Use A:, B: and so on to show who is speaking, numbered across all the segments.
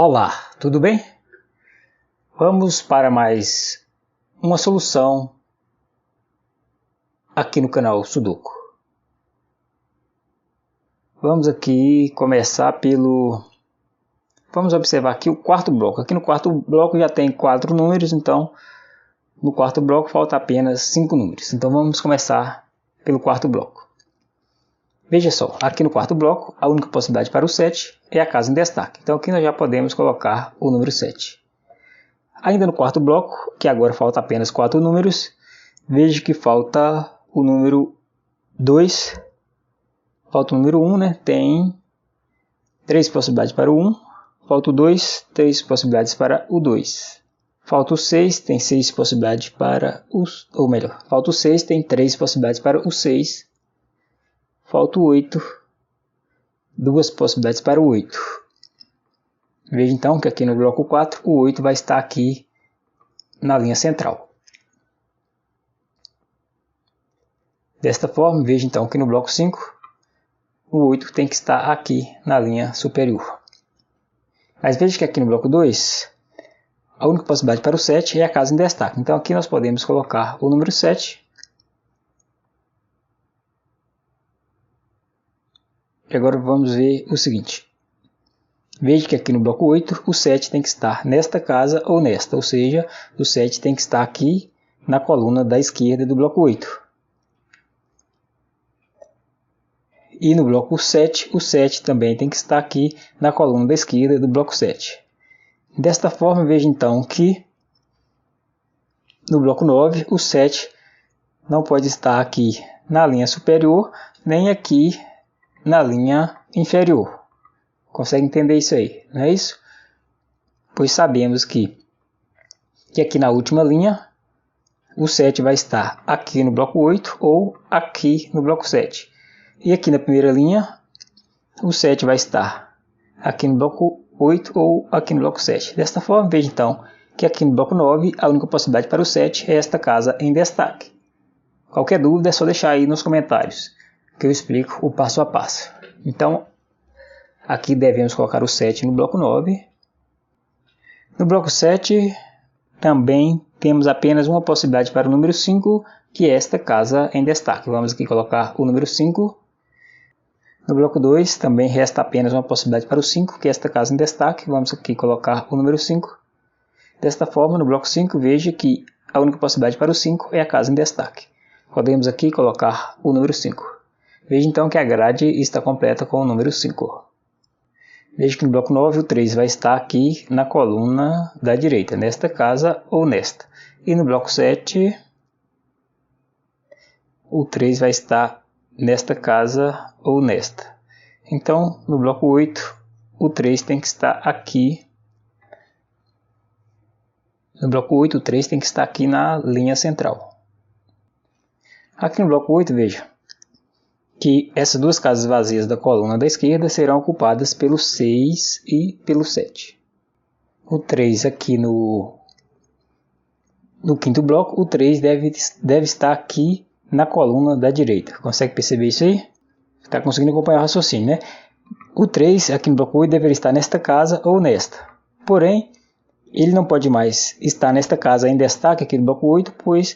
A: Olá, tudo bem? Vamos para mais uma solução aqui no canal Sudoku. Vamos aqui começar Vamos observar aqui o quarto bloco. Aqui no quarto bloco já tem 4 números, então no quarto bloco falta apenas 5 números. Então vamos começar pelo quarto bloco. Veja só, aqui no quarto bloco a única possibilidade para o 7 é a casa em destaque. Então aqui nós já podemos colocar o número 7. Ainda no quarto bloco, que agora falta apenas 4 números, veja que falta o número 2, falta o número 1, né? Tem 3 possibilidades para o 1, falta o 2, 3 possibilidades para o 2. Falta o 6, tem 6 possibilidades para falta o 6, tem 3 possibilidades para o 6. Falta o 8, 2 possibilidades para o 8. Veja então que aqui no bloco 4, o 8 vai estar aqui na linha central. Desta forma, veja então que no bloco 5, o 8 tem que estar aqui na linha superior. Mas veja que aqui no bloco 2, a única possibilidade para o 7 é a casa em destaque. Então aqui nós podemos colocar o número 7. E agora vamos ver o seguinte. Veja que aqui no bloco 8, o 7 tem que estar nesta casa ou nesta. Ou seja, o 7 tem que estar aqui na coluna da esquerda do bloco 8. E no bloco 7, o 7 também tem que estar aqui na coluna da esquerda do bloco 7. Desta forma, veja então que no bloco 9, o 7 não pode estar aqui na linha superior, nem aqui na linha inferior. Consegue entender isso aí, não é isso? Pois sabemos que aqui na última linha, o 7 vai estar aqui no bloco 8 ou aqui no bloco 7. E aqui na primeira linha, o 7 vai estar aqui no bloco 8 ou aqui no bloco 7. Desta forma, veja então que aqui no bloco 9, a única possibilidade para o 7 é esta casa em destaque. Qualquer dúvida é só deixar aí nos comentários, que eu explico o passo a passo. Então, aqui devemos colocar o 7 no bloco 9. No bloco 7, também temos apenas uma possibilidade para o número 5, que é esta casa em destaque. Vamos aqui colocar o número 5. No bloco 2, também resta apenas uma possibilidade para o 5, que é esta casa em destaque. Vamos aqui colocar o número 5. Desta forma, no bloco 5, veja que a única possibilidade para o 5 é a casa em destaque. Podemos aqui colocar o número 5. Veja então que a grade está completa com o número 5. Veja que no bloco 9 o 3 vai estar aqui na coluna da direita, nesta casa ou nesta. E no bloco 7, o 3 vai estar nesta casa ou nesta. Então, no bloco 8, o 3 tem que estar aqui. No bloco 8, o 3 tem que estar aqui na linha central. Aqui no bloco 8, veja que essas duas casas vazias da coluna da esquerda serão ocupadas pelo 6 e pelo 7. O 3 aqui no quinto bloco, o 3 deve estar aqui na coluna da direita. Consegue perceber isso aí? Está conseguindo acompanhar o raciocínio, né? O 3 aqui no bloco 8 deveria estar nesta casa ou nesta. Porém, ele não pode mais estar nesta casa em destaque aqui no bloco 8, pois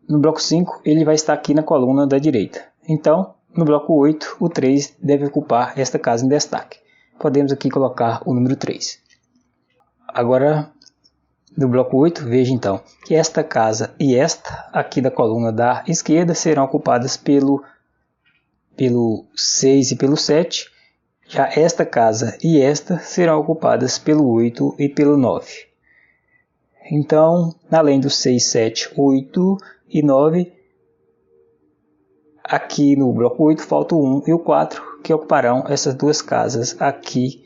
A: no bloco 5 ele vai estar aqui na coluna da direita. Então, no bloco 8, o 3 deve ocupar esta casa em destaque. Podemos aqui colocar o número 3. Agora, no bloco 8, veja então que esta casa e esta aqui da coluna da esquerda serão ocupadas pelo 6 e pelo 7. Já esta casa e esta serão ocupadas pelo 8 e pelo 9. Então, além do 6, 7, 8 e 9, aqui no bloco 8 falta o 1 e o 4, que ocuparão essas duas casas aqui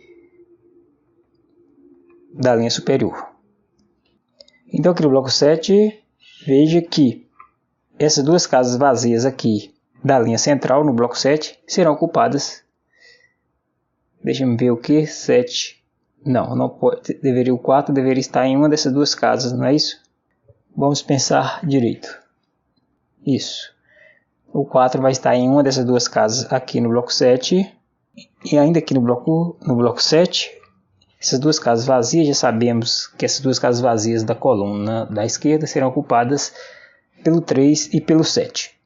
A: da linha superior. Então aqui no bloco 7, veja que essas duas casas vazias aqui da linha central, no bloco 7, serão ocupadas. Deixa eu ver o que? 7. Não pode. O 4 deveria estar em uma dessas duas casas, não é isso? Vamos pensar direito. Isso. O 4 vai estar em uma dessas duas casas aqui no bloco 7. E ainda aqui no bloco 7, Essas duas casas vazias, já sabemos que essas duas casas vazias da coluna da esquerda serão ocupadas pelo 3 e pelo 7.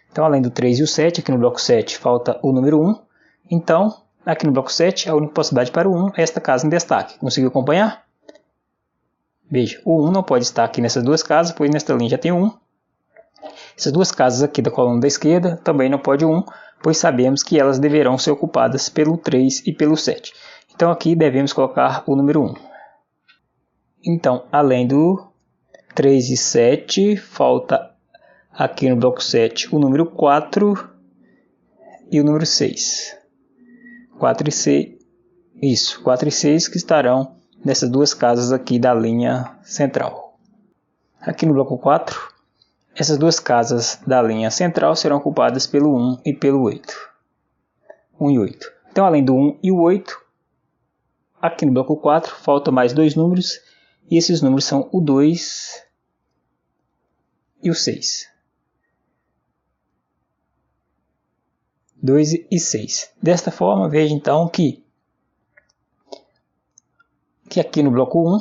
A: Então, além do 3 e o 7, aqui no bloco 7 falta o número 1. Então, aqui no bloco 7, a única possibilidade para o 1 é esta casa em destaque. Conseguiu acompanhar? Veja, o 1 não pode estar aqui nessas duas casas, pois nesta linha já tem 1. Essas duas casas aqui da coluna da esquerda também não pode 1, pois sabemos que elas deverão ser ocupadas pelo 3 e pelo 7. Então aqui devemos colocar o número 1. Então, além do 3 e 7, falta aqui no bloco 7 o número 4 e o número 6. 4 e 6, isso, 4 e 6 que estarão nessas duas casas aqui da linha central. Aqui no bloco 4, essas duas casas da linha central serão ocupadas pelo 1 e pelo 8. 1 e 8. Então, além do 1 e o 8, aqui no bloco 4 faltam mais dois números, e esses números são o 2 e o 6. 2 e 6. Desta forma, veja então que aqui no bloco 1,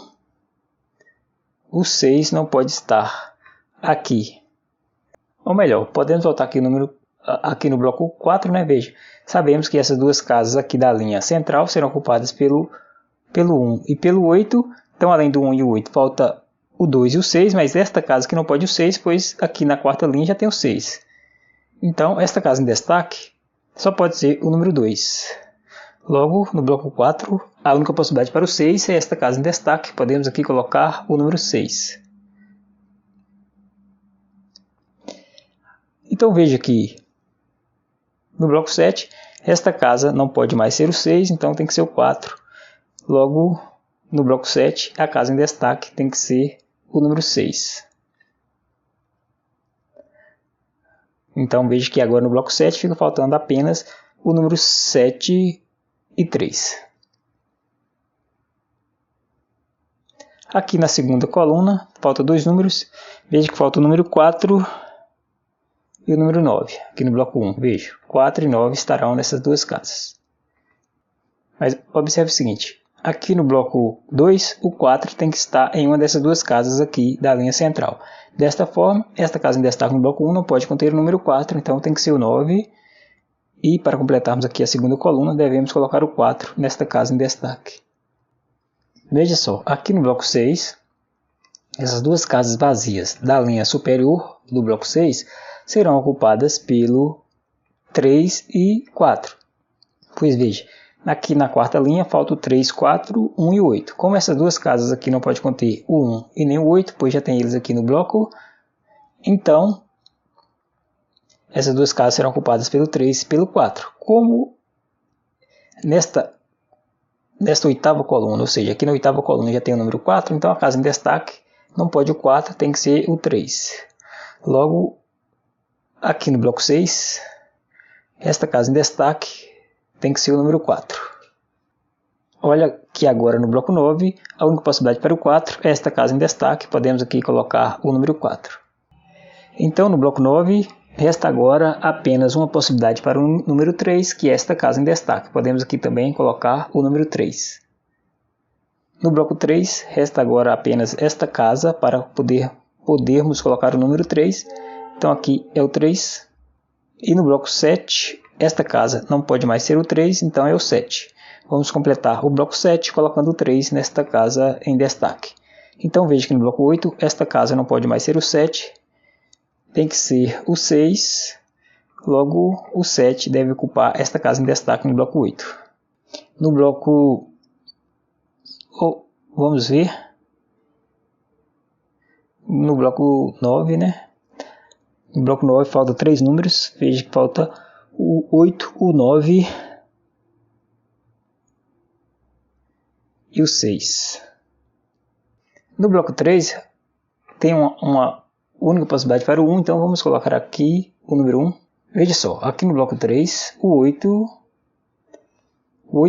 A: o 6 não pode estar aqui. Ou melhor, podemos voltar aqui no bloco 4, né? Veja, sabemos que essas duas casas aqui da linha central serão ocupadas pelo 1 e pelo 8. Então, além do 1 e o 8, falta o 2 e o 6, mas esta casa aqui não pode o 6, pois aqui na quarta linha já tem o 6. Então, esta casa em destaque só pode ser o número 2. Logo, no bloco 4, a única possibilidade para o 6 é esta casa em destaque. Podemos aqui colocar o número 6. Então veja que no bloco 7, esta casa não pode mais ser o 6, então tem que ser o 4. Logo, no bloco 7, a casa em destaque tem que ser o número 6. Então veja que agora no bloco 7 fica faltando apenas o número 7 e 3. Aqui na segunda coluna, falta dois números. Veja que falta o número 4 e o número 9. Aqui no bloco 1, veja, 4 e 9 estarão nessas duas casas. Mas observe o seguinte, aqui no bloco 2, o 4 tem que estar em uma dessas duas casas aqui da linha central. Desta forma, esta casa em destaque no bloco 1 não pode conter o número 4, então tem que ser o 9. E para completarmos aqui a segunda coluna, devemos colocar o 4 nesta casa em destaque. Veja só, aqui no bloco 6, essas duas casas vazias da linha superior do bloco 6 serão ocupadas pelo 3 e 4. Pois veja, aqui na quarta linha falta o 3, 4, 1 e 8. Como essas duas casas aqui não podem conter o 1 e nem o 8, pois já tem eles aqui no bloco, então essas duas casas serão ocupadas pelo 3 e pelo 4. Como nesta oitava coluna, ou seja, aqui na oitava coluna já tem o número 4, então a casa em destaque não pode o 4, tem que ser o 3. Logo, aqui no bloco 6, esta casa em destaque tem que ser o número 4. Olha que agora no bloco 9, a única possibilidade para o 4 é esta casa em destaque, podemos aqui colocar o número 4. Então, no bloco 9, resta agora apenas uma possibilidade para o número 3, que é esta casa em destaque. Podemos aqui também colocar o número 3. No bloco 3, resta agora apenas esta casa para podermos colocar o número 3. Então aqui é o 3. E no bloco 7, esta casa não pode mais ser o 3, então é o 7. Vamos completar o bloco 7 colocando o 3 nesta casa em destaque. Então veja que no bloco 8, esta casa não pode mais ser o 7, tem que ser o 6, logo o 7 deve ocupar esta casa em destaque no bloco 8. No bloco, vamos ver, no bloco 9, né? No bloco 9 falta 3 números, veja que falta o 8, o 9 e o 6. No bloco 3 tem uma única possibilidade para o 1, então vamos colocar aqui o número 1. Veja só, aqui no bloco 3, o 8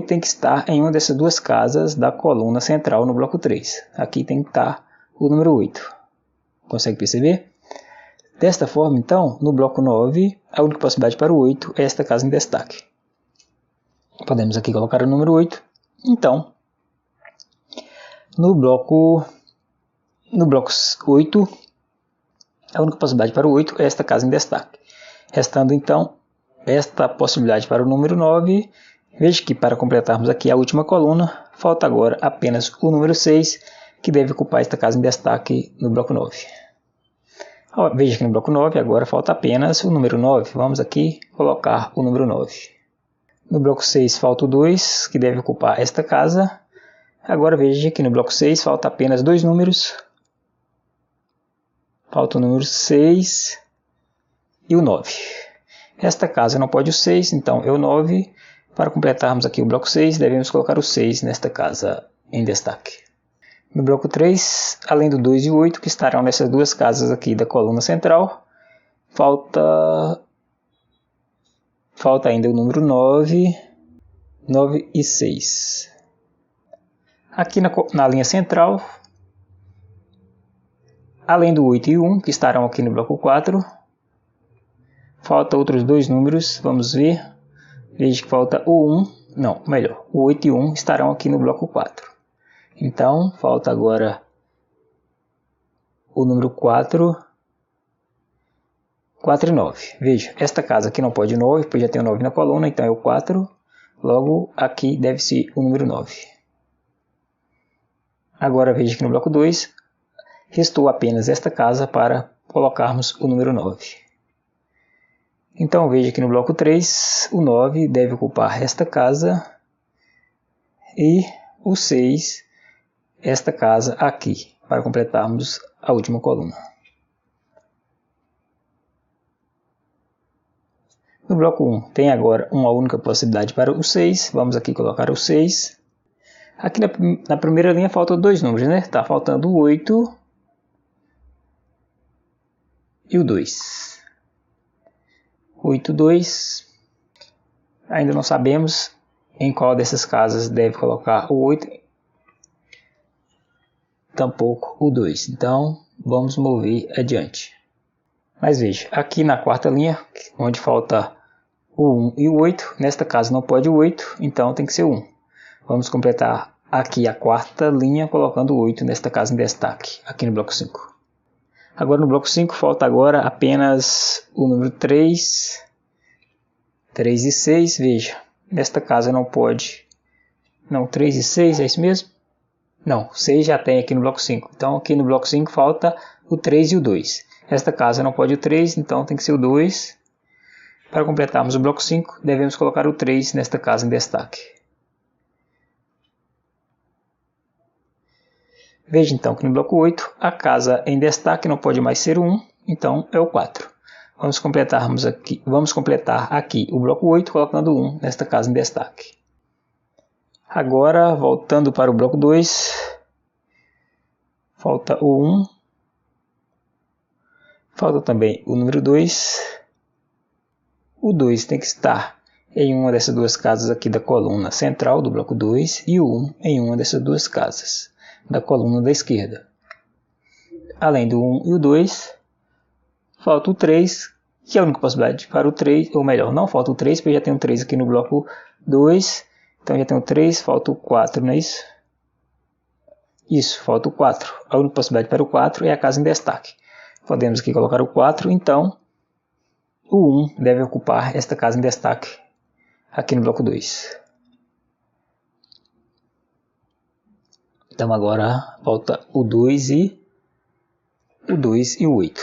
A: tem que estar em uma dessas duas casas da coluna central no bloco 3. Aqui tem que estar o número 8. Consegue perceber? Desta forma, então, no bloco 9, a única possibilidade para o 8 é esta casa em destaque. Podemos aqui colocar o número 8. Então, No bloco 8, a única possibilidade para o 8 é esta casa em destaque. Restando então esta possibilidade para o número 9. Veja que para completarmos aqui a última coluna, falta agora apenas o número 6, que deve ocupar esta casa em destaque no bloco 9. Veja que no bloco 9 agora falta apenas o número 9. Vamos aqui colocar o número 9. No bloco 6 falta o 2, que deve ocupar esta casa. Agora veja que no bloco 6 falta apenas dois números. Falta o número 6 e o 9. Esta casa não pode o 6, então é o 9. Para completarmos aqui o bloco 6, devemos colocar o 6 nesta casa em destaque. No bloco 3, além do 2 e o 8, que estarão nessas duas casas aqui da coluna central, falta ainda o número 9 e 6. Aqui na linha central, além do 8 e 1, que estarão aqui no bloco 4, falta outros dois números, vamos ver. Veja que falta o 8 e 1 estarão aqui no bloco 4. Então, falta agora o número 4 e 9. Veja, esta casa aqui não pode 9, pois já tem o 9 na coluna, então é o 4. Logo, aqui deve ser o número 9. Agora veja que no bloco 2, restou apenas esta casa para colocarmos o número 9. Então veja que no bloco 3, o 9 deve ocupar esta casa e o 6 esta casa aqui, para completarmos a última coluna. No bloco 1 tem agora uma única possibilidade para o 6, vamos aqui colocar o 6. Aqui na primeira linha faltam dois números, né? Está faltando o 8 e o 2. 8, 2. Ainda não sabemos em qual dessas casas deve colocar o 8. Tampouco o 2. Então, vamos mover adiante. Mas veja, aqui na quarta linha, onde falta o 1 e o 8, nesta casa não pode o 8, então tem que ser o 1. Vamos completar aqui a quarta linha colocando o 8 nesta casa em destaque, aqui no bloco 5. Agora no bloco 5 falta agora apenas o número 3 e 6, veja, nesta casa não pode, 3 e 6, é isso mesmo? Não, 6 já tem aqui no bloco 5, então aqui no bloco 5 falta o 3 e o 2. Esta casa não pode o 3, então tem que ser o 2. Para completarmos o bloco 5, devemos colocar o 3 nesta casa em destaque. Veja então que no bloco 8, a casa em destaque não pode mais ser o 1, então é o 4. Vamos completar aqui o bloco 8 colocando o 1 nesta casa em destaque. Agora, voltando para o bloco 2, falta o 1, falta também o número 2. O 2 tem que estar em uma dessas duas casas aqui da coluna central do bloco 2 e o 1 em uma dessas duas casas da coluna da esquerda. Além do 1 e o 2, falta o 3, que é a única possibilidade para o 3, ou melhor, não falta o 3, porque já tem um 3 aqui no bloco 2, então já tem o 3, falta o 4, não é isso? Isso, falta o 4. A única possibilidade para o 4 é a casa em destaque. Podemos aqui colocar o 4, então o 1 deve ocupar esta casa em destaque aqui no bloco 2. Então agora falta o 2 e o 8.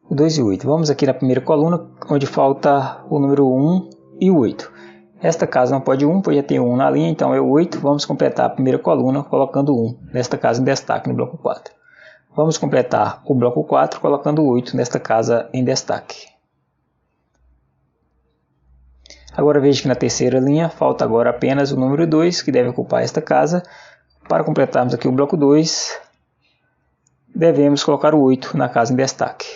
A: O 2 e o 8. Vamos aqui na primeira coluna, onde falta o número 1 e o 8. Esta casa não pode 1, pois já tem 1 na linha, então é o 8. Vamos completar a primeira coluna colocando 1 nesta casa em destaque no bloco 4. Vamos completar o bloco 4 colocando o 8 nesta casa em destaque. Agora veja que na terceira linha falta agora apenas o número 2, que deve ocupar esta casa. Para completarmos aqui o bloco 2, devemos colocar o 8 na casa em destaque.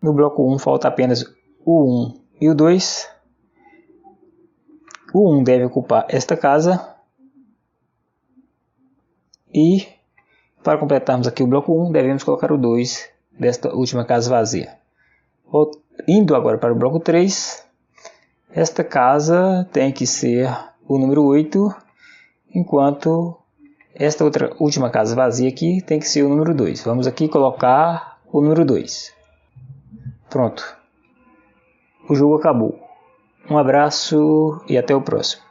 A: No bloco 1 falta apenas o 1 e o 2. O 1 deve ocupar esta casa. E para completarmos aqui o bloco 1, devemos colocar o 2 desta última casa vazia. Indo agora para o bloco 3, esta casa tem que ser o número 8, enquanto Esta outra última casa vazia aqui tem que ser o número 2. Vamos aqui colocar o número 2. Pronto. O jogo acabou. Um abraço e até o próximo.